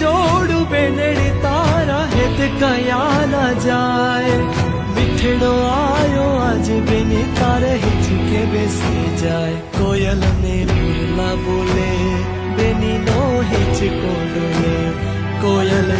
जोड़ बेनड़ी तारा हित कया न जाए मिठड़ो आयो आज बेनी तारे हिचके बेसी जाए कोयल ने मुरला बोले बेनी नो हिचको डोले कोयल